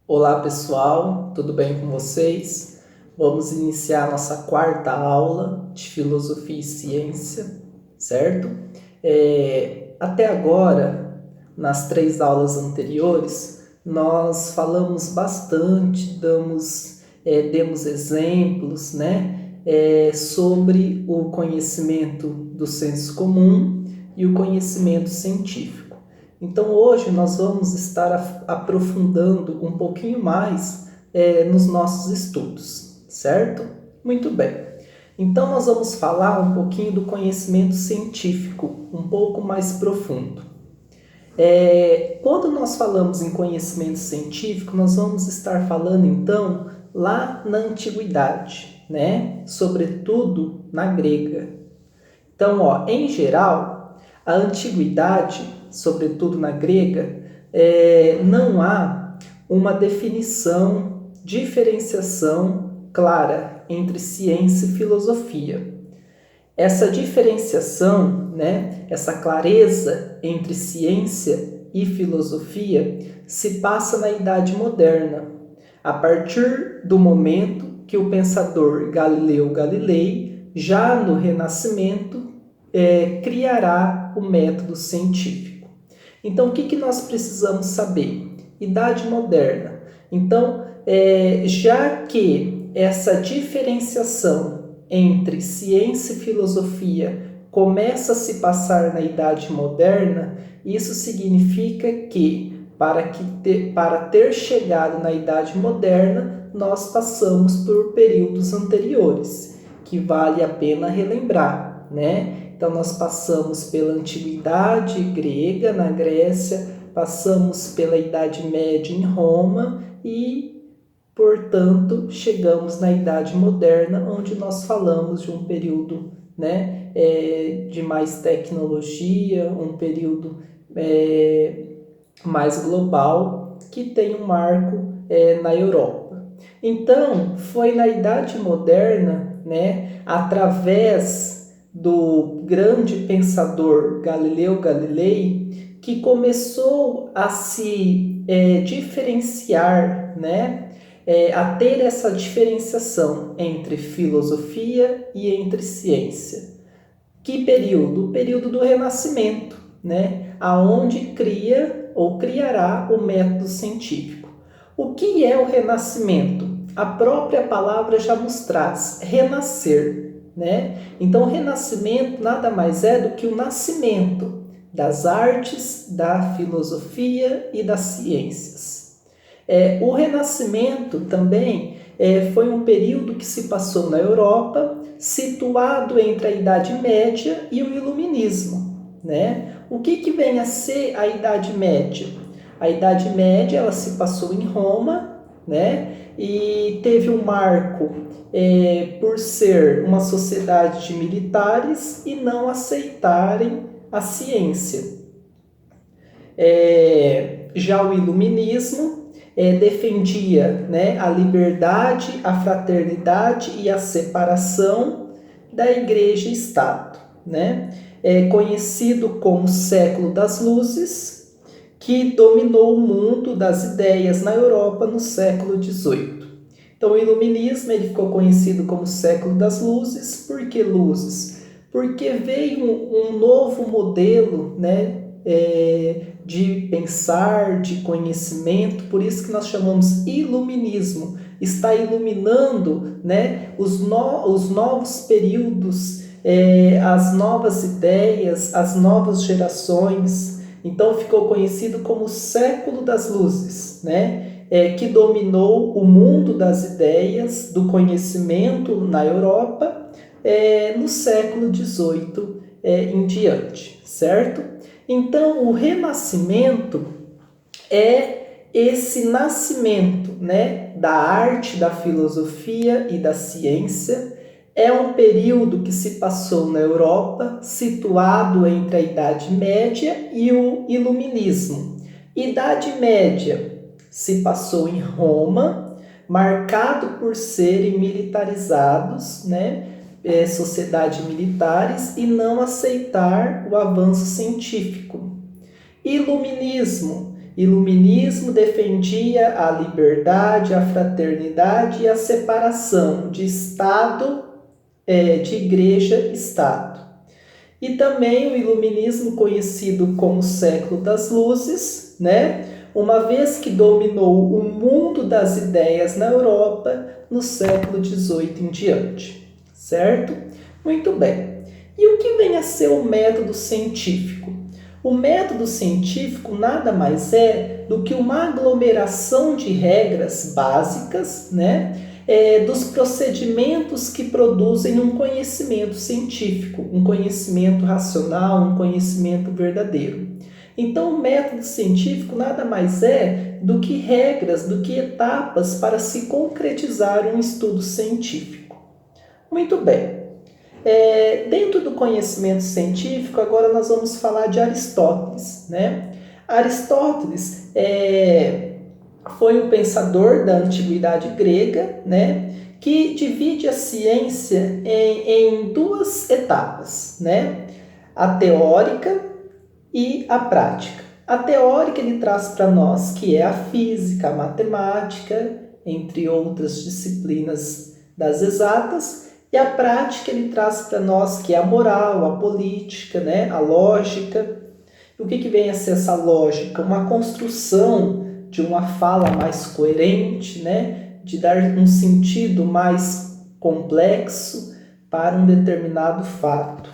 Olá pessoal, tudo bem com vocês? Vamos iniciar nossa quarta aula de Filosofia e Ciência, certo? Até agora, nas 3 aulas anteriores, nós falamos bastante, demos exemplos, né? Sobre o conhecimento do senso comum e o conhecimento científico. Então hoje nós vamos estar aprofundando um pouquinho mais nos nossos estudos, certo? Muito bem. Então nós vamos falar um pouquinho do conhecimento científico, um pouco mais profundo. Quando nós falamos em conhecimento científico, nós vamos estar falando então lá na antiguidade, né? Sobretudo na grega. Então, em geral, a antiguidade, sobretudo na grega, não há uma definição, diferenciação clara entre ciência e filosofia. Essa diferenciação, né, essa clareza entre ciência e filosofia se passa na Idade Moderna, a partir do momento que o pensador Galileu Galilei, já no Renascimento, criará o método científico. Então, o que nós precisamos saber? Idade Moderna. Então, já que essa diferenciação entre ciência e filosofia começa a se passar na Idade Moderna, isso significa que para ter chegado na Idade Moderna, nós passamos por períodos anteriores, que vale a pena relembrar, né? Então nós passamos pela Antiguidade grega, na Grécia, passamos pela Idade Média em Roma e, portanto, chegamos na Idade Moderna, onde nós falamos de um período, né, de mais tecnologia, um período mais global, que tem um marco na Europa. Então, foi na Idade Moderna, né, através do grande pensador Galileu Galilei, que começou a se diferenciar, né, a ter essa diferenciação entre filosofia e entre ciência. Que período? O período do Renascimento, né? Aonde cria ou criará o método científico. O que é o Renascimento? A própria palavra já nos traz renascer, né? Então, o Renascimento nada mais é do que o nascimento das artes, da filosofia e das ciências. O Renascimento também foi um período que se passou na Europa, situado entre a Idade Média e o Iluminismo, né? O que vem a ser a Idade Média? A Idade Média ela se passou em Roma, né? E teve um marco por ser uma sociedade de militares e não aceitarem a ciência. Já o Iluminismo defendia, né, a liberdade, a fraternidade e a separação da Igreja e Estado, né? Conhecido como século das luzes, que dominou o mundo das ideias na Europa no século XVIII. Então, o Iluminismo ele ficou conhecido como século das luzes. Por que luzes? Porque veio um novo modelo, né, de pensar, de conhecimento, por isso que nós chamamos iluminismo. Está iluminando, né, os novos períodos, as novas ideias, as novas gerações. Então ficou conhecido como século das luzes, né? Que dominou o mundo das ideias, do conhecimento na Europa, no século XVIII em diante, certo? Então, o Renascimento é esse nascimento, né, da arte, da filosofia e da ciência. É um período que se passou na Europa, situado entre a Idade Média e o Iluminismo. Idade Média se passou em Roma, marcado por serem militarizados, né, sociedade militares, e não aceitar o avanço científico. Iluminismo Iluminismo defendia a liberdade, a fraternidade e a separação de Estado, de Igreja-Estado. E também o Iluminismo conhecido como século das luzes, né? Uma vez que dominou o mundo das ideias na Europa no século XVIII em diante, certo? Muito bem. E o que vem a ser o método científico? O método científico nada mais é do que uma aglomeração de regras básicas, né? Dos procedimentos que produzem um conhecimento científico, um conhecimento racional, um conhecimento verdadeiro. Então, o método científico nada mais é do que regras, do que etapas para se concretizar um estudo científico. Muito bem. Dentro do conhecimento científico, agora nós vamos falar de Aristóteles, né? Aristóteles foi um pensador da antiguidade grega, né? Que divide a ciência em duas etapas, né? A teórica e a prática. A teórica ele traz para nós que é a física, a matemática, entre outras disciplinas das exatas, e a prática ele traz para nós que é a moral, a política, né? A lógica. E o que vem a ser essa lógica? Uma construção de uma fala mais coerente, né? De dar um sentido mais complexo para um determinado fato.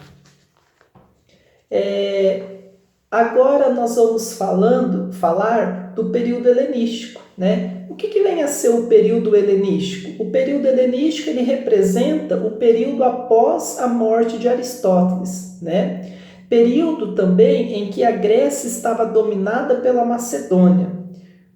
Agora nós vamos falar do período helenístico, né? O que vem a ser o período helenístico? O período helenístico ele representa o período após a morte de Aristóteles, né? Período também em que a Grécia estava dominada pela Macedônia.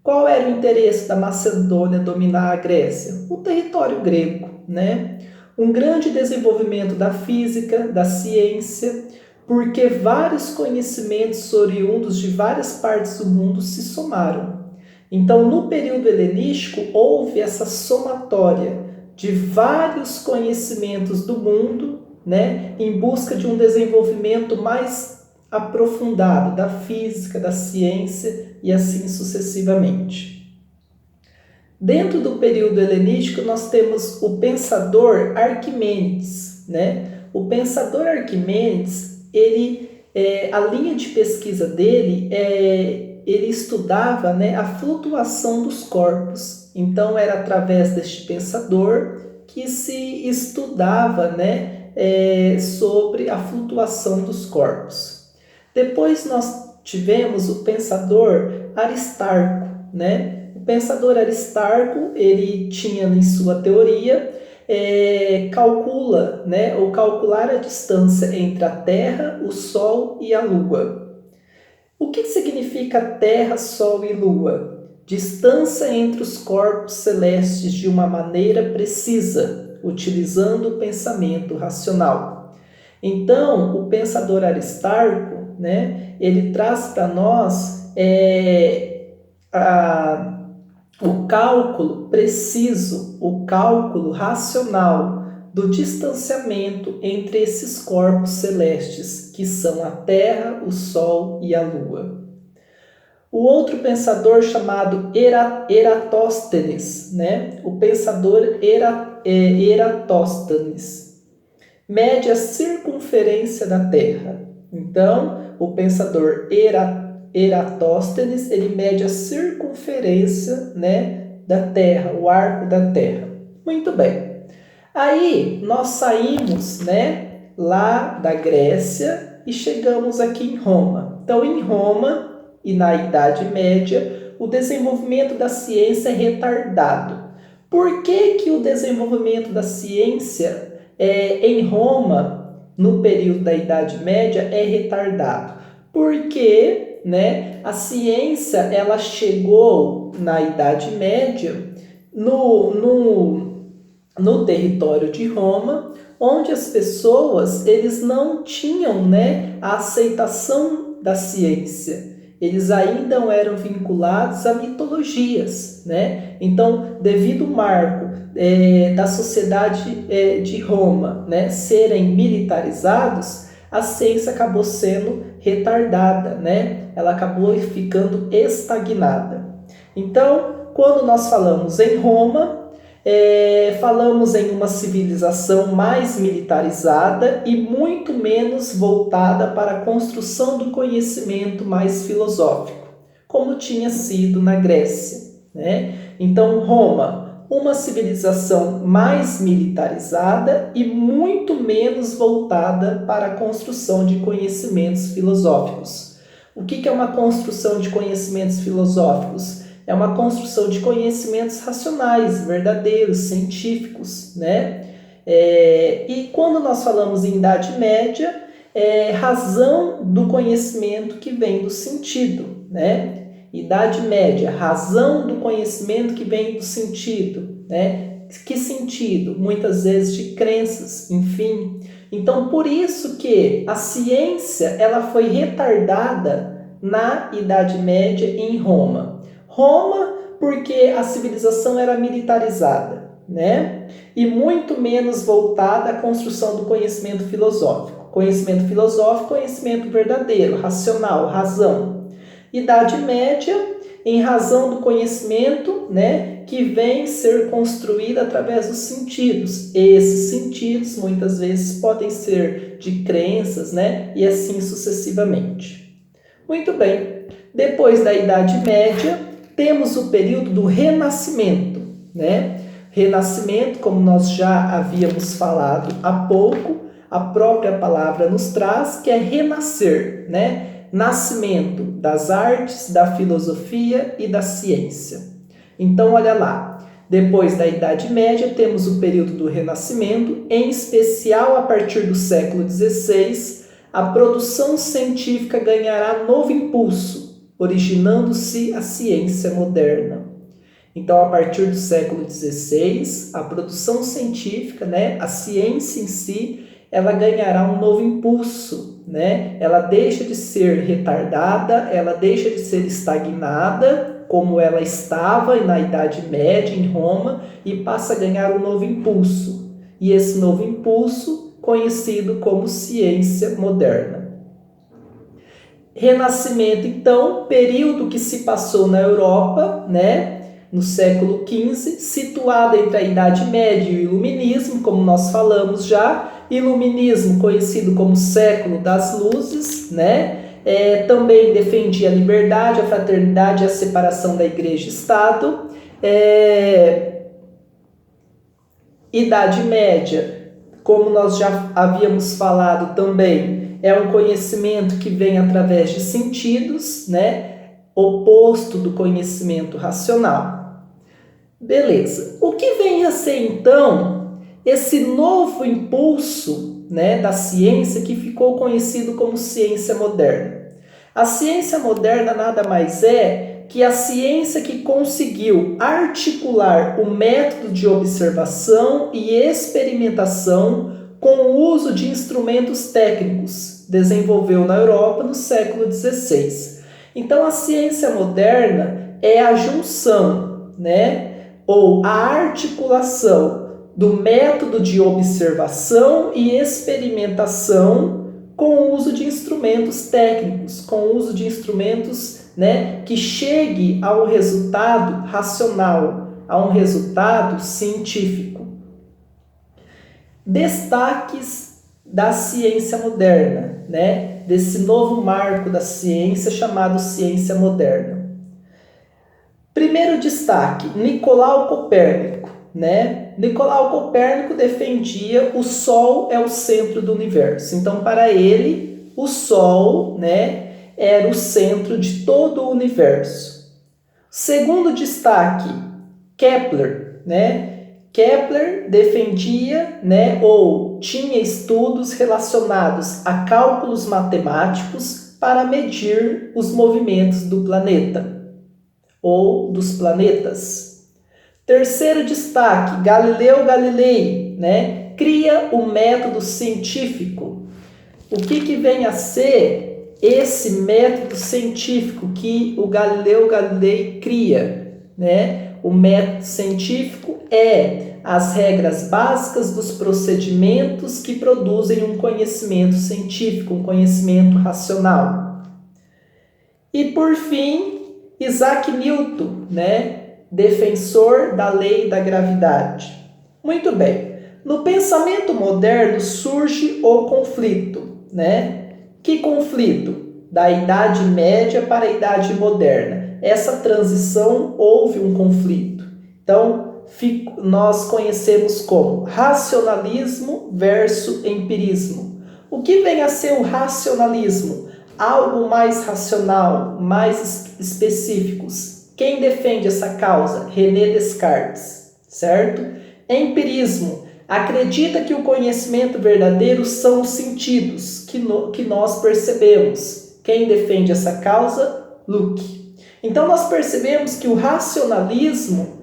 Qual era o interesse da Macedônia dominar a Grécia? O território grego, né? Um grande desenvolvimento da física, da ciência, porque vários conhecimentos oriundos de várias partes do mundo se somaram. Então, no período helenístico, houve essa somatória de vários conhecimentos do mundo, né, em busca de um desenvolvimento mais aprofundado da física, da ciência e assim sucessivamente. Dentro do período helenístico, nós temos o pensador Arquimênides, né? O pensador Arquimênides, a linha de pesquisa dele ele estudava, né, a flutuação dos corpos. Então, era através deste pensador que se estudava, né, sobre a flutuação dos corpos. Depois nós tivemos o pensador Aristarco, né? O pensador Aristarco, ele tinha em sua teoria calcular a distância entre a Terra, o Sol e a Lua. O que significa Terra, Sol e Lua? Distância entre os corpos celestes de uma maneira precisa, utilizando o pensamento racional. Então, o pensador Aristarco, né, ele traz para nós o cálculo preciso, o cálculo racional do distanciamento entre esses corpos celestes, que são a Terra, o Sol e a Lua. O outro pensador chamado Eratóstenes, né? O pensador Eratóstenes, mede a circunferência da Terra. Então, o pensador Eratóstenes, ele mede a circunferência, né, da Terra, o arco da Terra. Muito bem. Aí nós saímos, né, lá da Grécia e chegamos aqui em Roma. Então, em Roma e na Idade Média, o desenvolvimento da ciência é retardado. Por que o desenvolvimento da ciência em Roma, no período da Idade Média, é retardado? Porque, né, a ciência ela chegou na Idade Média no território de Roma, onde as pessoas eles não tinham, né, a aceitação da ciência. Eles ainda eram vinculados a mitologias, né? Então, devido ao marco da sociedade de Roma, né, serem militarizados, a ciência acabou sendo retardada, né? Ela acabou ficando estagnada. Então, quando nós falamos em Roma, falamos em uma civilização mais militarizada e muito menos voltada para a construção do conhecimento mais filosófico, como tinha sido na Grécia, né? Então, Roma, uma civilização mais militarizada e muito menos voltada para a construção de conhecimentos filosóficos. O que é uma construção de conhecimentos filosóficos? É uma construção de conhecimentos racionais, verdadeiros, científicos, né? E quando nós falamos em Idade Média, razão do conhecimento que vem do sentido, né? Idade Média, razão do conhecimento que vem do sentido, né? Que sentido? Muitas vezes de crenças, enfim. Então, por isso que a ciência ela foi retardada na Idade Média em Roma. Roma, porque a civilização era militarizada, né? E muito menos voltada à construção do conhecimento filosófico. Conhecimento filosófico, conhecimento verdadeiro, racional, razão. Idade Média, em razão do conhecimento, né, que vem ser construído através dos sentidos. Esses sentidos, muitas vezes, podem ser de crenças, né, e assim sucessivamente. Muito bem. Depois da Idade Média, temos o período do Renascimento, né? Renascimento, como nós já havíamos falado há pouco, a própria palavra nos traz, que é renascer, né? Nascimento das artes, da filosofia e da ciência. Então, olha lá, depois da Idade Média, temos o período do Renascimento, em especial a partir do século XVI, a produção científica ganhará novo impulso, originando-se a ciência moderna. Então, a partir do século XVI, a produção científica, né, a ciência em si, ela ganhará um novo impulso, né? Ela deixa de ser retardada, ela deixa de ser estagnada, como ela estava na Idade Média em Roma, e passa a ganhar um novo impulso. E esse novo impulso, conhecido como ciência moderna. Renascimento, então, período que se passou na Europa, né? No século XV, situado entre a Idade Média e o Iluminismo, como nós falamos já. Iluminismo, conhecido como século das luzes, né? Também defendia a liberdade, a fraternidade e a separação da Igreja e Estado. Idade Média, como nós já havíamos falado também, é um conhecimento que vem através de sentidos, né? Oposto do conhecimento racional. Beleza. O que vem a ser, então, esse novo impulso, né, da ciência que ficou conhecido como ciência moderna? A ciência moderna nada mais é que a ciência que conseguiu articular o método de observação e experimentação com o uso de instrumentos técnicos, desenvolveu na Europa no século XVI. Então, a ciência moderna é a junção, né, ou a articulação do método de observação e experimentação com o uso de instrumentos técnicos, com o uso de instrumentos, né, que chegue a um resultado racional, a um resultado científico. Destaques da ciência moderna, né, desse novo marco da ciência chamado ciência moderna. Primeiro destaque, Nicolau Copérnico, né? Nicolau Copérnico defendia o Sol é o centro do universo. Então, para ele, o Sol, né, era o centro de todo o universo. Segundo destaque, Kepler, né? Kepler defendia, né, ou tinha estudos relacionados a cálculos matemáticos para medir os movimentos do planeta ou dos planetas. Terceiro destaque, Galileu Galilei, né, cria o método científico. O que vem a ser esse método científico que o Galileu Galilei cria, né? O método científico é as regras básicas dos procedimentos que produzem um conhecimento científico, um conhecimento racional. E por fim, Isaac Newton, defensor da lei da gravidade. Muito bem, no pensamento moderno surge o conflito, Que conflito? Da Idade Média para a Idade Moderna. Essa transição houve um conflito. Então, nós conhecemos como racionalismo versus empirismo. O que vem a ser o racionalismo? Algo mais racional, mais específicos. Quem defende essa causa? René Descartes, certo? Empirismo. Acredita que o conhecimento verdadeiro são os sentidos que nós percebemos. Quem defende essa causa? Locke. Então, nós percebemos que o racionalismo,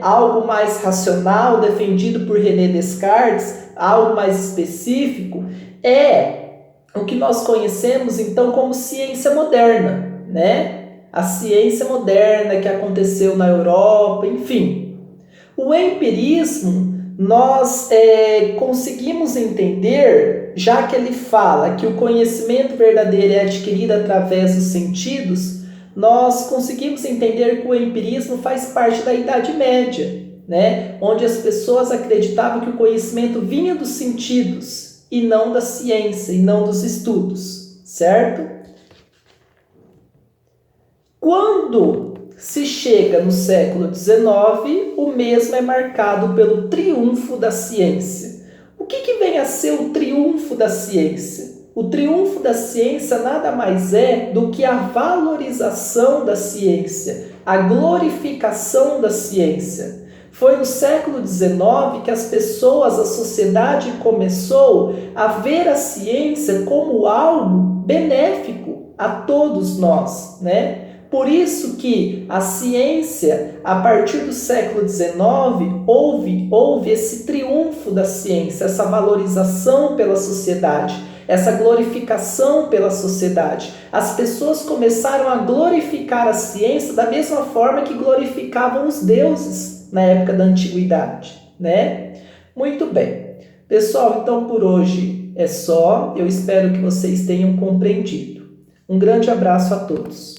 algo mais racional, defendido por René Descartes, algo mais específico, é o que nós conhecemos, então, como ciência moderna, A ciência moderna que aconteceu na Europa, enfim. O empirismo, nós conseguimos entender, já que ele fala que o conhecimento verdadeiro é adquirido através dos sentidos, nós conseguimos entender que o empirismo faz parte da Idade Média, onde as pessoas acreditavam que o conhecimento vinha dos sentidos e não da ciência, e não dos estudos, certo? Quando se chega no século XIX, o mesmo é marcado pelo triunfo da ciência. O que vem a ser o triunfo da ciência? O triunfo da ciência nada mais é do que a valorização da ciência, a glorificação da ciência. Foi no século XIX que as pessoas, a sociedade começou a ver a ciência como algo benéfico a todos nós, Por isso que a ciência, a partir do século XIX, houve esse triunfo da ciência, essa valorização pela sociedade, essa glorificação pela sociedade. As pessoas começaram a glorificar a ciência da mesma forma que glorificavam os deuses na época da antiguidade, Muito bem. Pessoal, então por hoje é só. Eu espero que vocês tenham compreendido. Um grande abraço a todos.